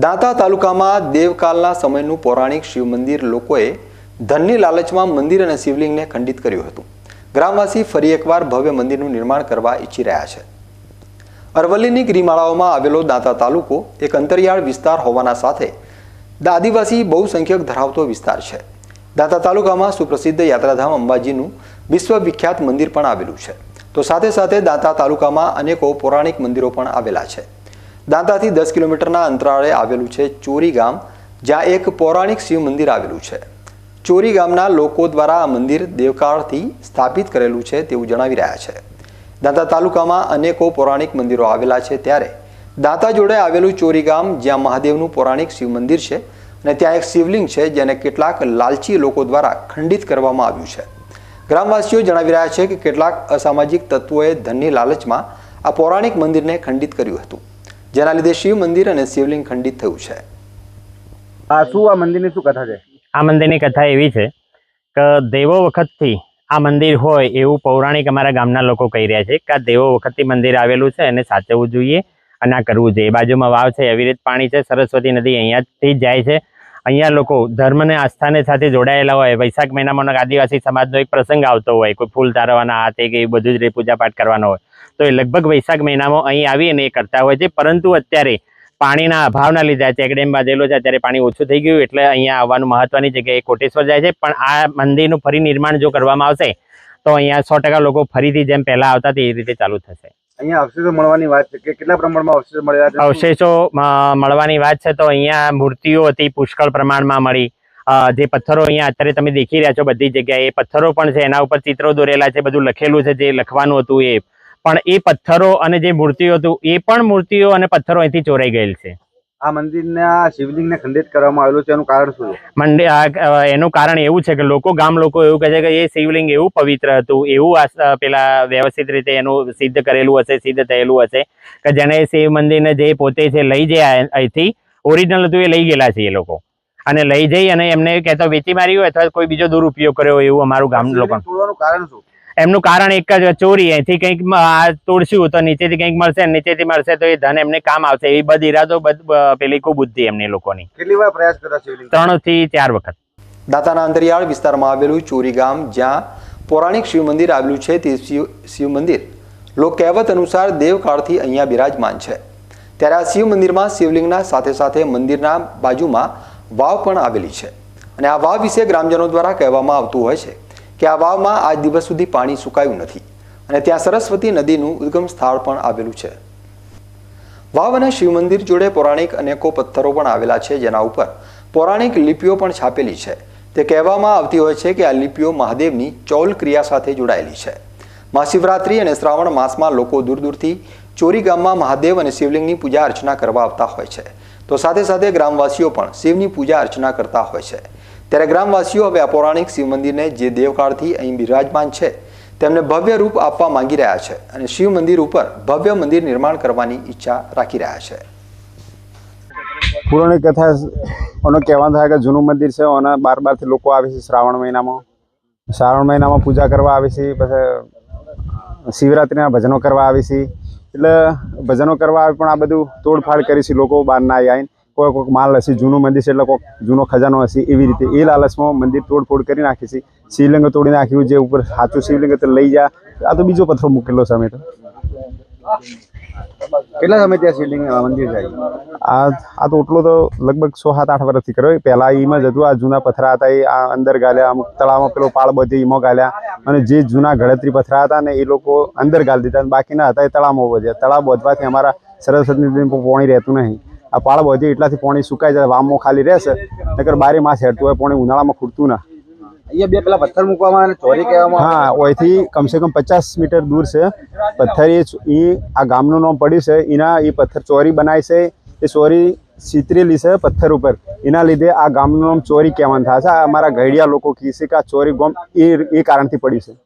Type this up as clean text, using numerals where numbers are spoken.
દાંતા તાલુકામાં દેવકાલના સમયનું પૌરાણિક શિવ મંદિર લોકોએ ધનની લાલચમાં મંદિર અને શિવલિંગને ખંડિત કર્યું હતું। ગ્રામવાસી ફરી એકવાર ભવ્ય મંદિરનું નિર્માણ કરવા ઈચ્છી રહ્યા છે। અરવલ્લીની ગિરિમાળાઓમાં આવેલો દાંતા તાલુકો એક અંતરિયાળ વિસ્તાર હોવાના સાથે આદિવાસી બહુસંખ્યક ધરાવતો વિસ્તાર છે। દાંતા તાલુકામાં સુપ્રસિદ્ધ યાત્રાધામ અંબાજીનું વિશ્વવિખ્યાત મંદિર પણ આવેલું છે, તો સાથે સાથે દાંતા તાલુકામાં અનેકો પૌરાણિક મંદિરો પણ આવેલા છે। દાંતાથી 10 કિલોમીટરના અંતરાળે આવેલું છે ચોરી ગામ, જ્યાં એક પૌરાણિક શિવ મંદિર આવેલું છે। ચોરી ગામના લોકો દ્વારા આ મંદિર દેવકાળથી સ્થાપિત કરેલું છે તેવું જણાવી રહ્યા છે। દાંતા તાલુકામાં અનેકો પૌરાણિક મંદિરો આવેલા છે, ત્યારે દાંતા જોડે આવેલું ચોરી ગામ, જ્યાં મહાદેવનું પૌરાણિક શિવ મંદિર છે અને ત્યાં એક શિવલિંગ છે જેને કેટલાક લાલચી લોકો દ્વારા ખંડિત કરવામાં આવ્યું છે। ગ્રામવાસીઓ જણાવી રહ્યા છે કે કેટલાક અસામાજિક તત્વોએ ધનની લાલચમાં આ પૌરાણિક મંદિરને ખંડિત કર્યું હતું, જેના લીધે શિવ મંદિર અને શિવલિંગ ખંડિત થયું છે। શું આ મંદિરની શું કથા છે? આ મંદિરની કથા એવી છે કે દેવો વખતથી આ મંદિર હોય એવું પૌરાણિક અમારા ગામના લોકો કહી રહ્યા છે કે આ દેવો વખતથી મંદિર આવેલું છે અને સાચવવું જોઈએ અને આ કરવું જોઈએ। બાજુમાં વાવ છે, એવી રીતે પાણી છે, સરસ્વતી નદી અહીંયાથી જ જાય છે। અહીંયા લોકો ધર્મ અને આસ્થાને સાથે જોડાયેલા હોય। વૈશાખ મહિનામાં આદિવાસી સમાજનો એક પ્રસંગ આવતો હોય, કોઈ ફૂલ તારવાના હાથે કે બધું જ પૂજાપાઠ કરવાનો હોય, તો એ લગભગ વૈશાખ મહિનામાં અહીં આવીને એ કરતા હોય છે। પરંતુ અત્યારે પાણીના અભાવના લીધે ચેકડેમ બાંધેલો છે, અત્યારે પાણી ઓછું થઈ ગયું એટલે અહીંયા આવવાનું મહત્વની જગ્યાએ કોટેશ્વર જાય છે। પણ આ મંદિરનું ફરી નિર્માણ જો કરવામાં આવશે તો અહીંયા 100% લોકો ફરીથી જેમ પહેલા આવતા તે રીતે ચાલુ થશે। અહીંયા અવશેષો મળવાની વાત છે કે કેટલા પ્રમાણમાં અવશેષો મળ્યા છે? અવશેષો મળવાની વાત છે તો અહીંયા મૂર્તિઓ હતી, પુષ્કળ પ્રમાણમાં મળી। જે પથ્થરો અહીંયા અત્યારે તમે દેખી રહ્યા છો બધી જગ્યાએ, એ પથ્થરો પણ છે, એના ઉપર ચિત્રો દોરેલા છે, બધું લખેલું છે, જે લખવાનું હતું એ પણ એ પથ્થરો અને જે મૂર્તિઓ હતું એ પણ મૂર્તિઓ અને પથ્થરો અહીંથી ચોરાઈ ગયેલ છે। આ મંદિરના શિવલિંગને ખંડિત કરવામાં આવેલું છે, એનું કારણ શું છે? એનું કારણ એવું છે કે ગામ લોકો એવું કહે છે કે એ શિવલિંગ એવું પવિત્ર હતું, એવું પેલા વ્યવસ્થિત રીતે એનું સિદ્ધ કરેલું હશે, સિદ્ધ થયેલું હશે કે જેને શિવ મંદિરને જે પોતે છે લઈ જાય અહીંથી ઓરિજિનલ હતું એ લઈ ગયેલા છે એ લોકો, અને લઈ જઈ અને એમને કહેતો વેચી માર્યું અથવા કોઈ બીજો દુરુપયોગ કર્યો એવું અમારું ગામ લોકો। કારણ શું? એમનું કારણ એક જ, ચોરી। અહીંથી કંઈક તોડશું તો નીચેથી કંઈક મળશે, નીચેથી મળશે તો એ ધન એમને કામ આવશે, એવી બધ ઈરાદો પેલી ખૂબ બુદ્ધિ એમની લોકોની। કેટલી વાર પ્રયાસ કર્યો શિવલિંગ? 3 થી 4 વખત। દાંતાના અંતરિયાળ વિસ્તારમાં આવેલું ચોરી ગામ, જ્યાં પૌરાણિક શિવ મંદિર આવેલું છે, તે શિવ મંદિર લોક કહેવત અનુસાર દેવકાળથી અહીંયા બિરાજમાન છે। ત્યારે આ શિવ મંદિરમાં શિવલિંગના સાથે સાથે મંદિરના બાજુમાં વાવ પણ આવેલી છે, અને આ વાવ વિશે ગ્રામજનો દ્વારા કહેવામાં આવતું હોય છે કે આ વાવમાં આજ દિવસ સુધી પાણી સુકાયું નથી અને ત્યાં સરસ્વતી નદીનું ઉદ્ગમ સ્થળ પણ આવેલું છે। વાવ અને શિવ મંદિર જોડે પૌરાણિક અનેકો પથ્થરો પણ આવેલા છે, જેના ઉપર પૌરાણિક લિપિઓ પણ છાપેલી છે। તે કહેવામાં આવતી હોય છે કે આ લિપિઓ મહાદેવની ચૌલ ક્રિયા સાથે જોડાયેલી છે। મહાશિવરાત્રિ અને શ્રાવણ માસમાં લોકો દૂર દૂરથી ચોરી ગામમાં મહાદેવ અને શિવલિંગની પૂજા અર્ચના કરવા આવતા હોય છે, તો સાથે સાથે ગ્રામવાસીઓ પણ શિવની પૂજા અર્ચના કરતા હોય છે। ત્યારે ગ્રામવાસીઓ હવે આ પૌરાણિક શિવ મંદિરને જે દેવકાળથી અહીં બિરાજમાન છે તેમને ભવ્ય રૂપ આપવા માંગી રહ્યા છે અને શિવ મંદિર ઉપર ભવ્ય મંદિર નિર્માણ કરવાની ઈચ્છા રાખી રહ્યા છે। પૌરાણિક કથા ઓનો કહેવાનું થાય કે જૂનું મંદિર છે, ઓના બારથી લોકો આવે છે શ્રાવણ મહિનામાં પૂજા કરવા આવે છે, પછી શિવરાત્રિના ભજનો કરવા આવે છે। એટલે ભજનો કરવા આવે પણ આ બધું તોડફાડ કરી છે લોકો બહારના આવીને, કોઈક માલ હશે, જૂનું મંદિર છે એટલે કોઈક જૂનો ખજાનો હશે, એવી રીતે એ લાલચમાં મંદિર તોડફોડ કરી નાખી છે। શિવલિંગ તોડી નાખ્યું, જે ઉપર સાચું શિવલિંગ તો લઈ જા, આ તો બીજો પથ્થરો મૂકેલો છે। અમે તો કેટલા સમય ત્યાં શિવલિંગ મંદિર જાય? આ તો એટલો તો લગભગ 6-7-8 વર્ષથી કર્યો। પહેલા એમાં જ હતું, આ જૂના પથરા હતા એ આ અંદર ગાલ્યા, અમુક તળાવમાં પેલો પાળ બધી એમાં ગાલ્યા, અને જે જૂના ગળતરી પથરા હતા ને એ લોકો અંદર ગાલી દીધા, બાકીના હતા એ તળાવમાં વધ્યા। તળાવ વધવાથી અમારા સરસ્વતી નદીમાં પાણી રહેતું નહીં। આ પાળ બધી એટલાથી પાણી સુકાઈ જાય, વામો ખાલી રહેશે, નકર 12 માસ હેડતું હોય પાણી, ઉનાળામાં ખૂટતું ના। અહીંયા બે પેલા પથ્થર મૂકવામાં અને ચોરી કહેવામાં? હા, ઓયથી કમસે કમ 50 મીટર દૂર છે પથ્થર। એ આ ગામનું નામ પડ્યું છે, એના એ પથ્થર ચોરી બનાય છે, એ ચોરી ચિતરેલી છે પથ્થર ઉપર, એના લીધે આ ગામનું નામ ચોરી કહેવાનું થાય છે। આ અમારા ઘડિયા લોકો કહે છે કે આ ચોરી ગામ એ કારણથી પડ્યું છે।